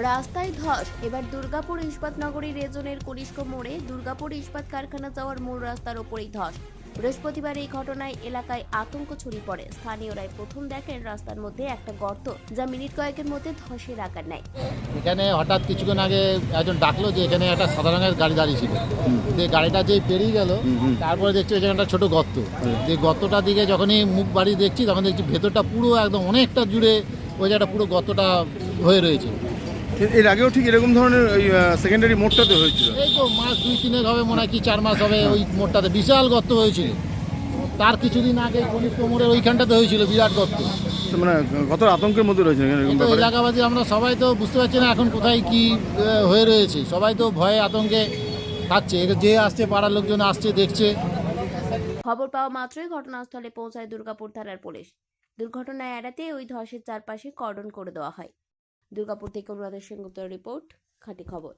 রাস্তায় ধস। এবার দুর্গাপুর ইস্পাত নগরী রেজনের কনিষ্ক মোড়ে দুর্গাপুর ইস্পাত কারখানা যাওয়ার মূল রাস্তার ওপরেই ধস। বৃহস্পতিবার এই ঘটনায় এলাকায় আতঙ্ক ছড়িয়ে পড়ে। স্থানীয়রাই প্রথম দেখেন রাস্তার মধ্যে একটা গর্ত, যা মিনিট কয়েকের মধ্যে ধসের আকার নেয়। এখানে হঠাৎ কিছুক্ষণ আগে একজন ডাকলো যে এখানে একটা সাদা রঙের গাড়ি দাঁড়িয়ে ছিল। যে গাড়িটা যেই পেরিয়ে গেল, তারপরে দেখছি এখানে একটা ছোট গর্ত। যে গর্তটার দিকে যখনই মুখ বাড়িয়ে দেখছি, তখন দেখছি ভেতরটা পুরো একদম অনেকটা জুড়ে ওই জায়গাটা পুরো গর্তটা হয়ে রয়েছে। এর আগেও ঠিক এরকম ধরনের ওই সেকেন্ডারি মোড়টাতে হয়েছিল। এই তো মাস 2-3 হবে মনে হয়, কি 4 মাস হবে। ওই মোড়টাতে বিশাল গর্ত হয়েছিল। তার কিছুদিন আগে কনিষ্ক মোড়ের ওইখানটাতে হয়েছিল বিরাট গর্ত। তো মানে কত আতঙ্কের মধ্যে রয়েছে এরকম তো ব্যাপারে? এলাকাবাসী আমরা সবাই তো বুঝতে পারছি না এখন কোথায় কি হয়ে রয়েছে। সবাই তো ভয়ে আতঙ্কে থাকছে। যে আসছে পাড়ার লোকজন আসছে, দেখছে। খবর পাওয়া মাত্রই ঘটনাস্থলে পৌঁছায় দুর্গাপুর থানার পুলিশ। দুর্ঘটনা এড়াতে ওই ধসের চারপাশে কর্ডন করে দেওয়া হয়। দুর্গাপুর থেকে অনুরাধা সেনগুপ্তের রিপোর্ট, খাঁটি খবর।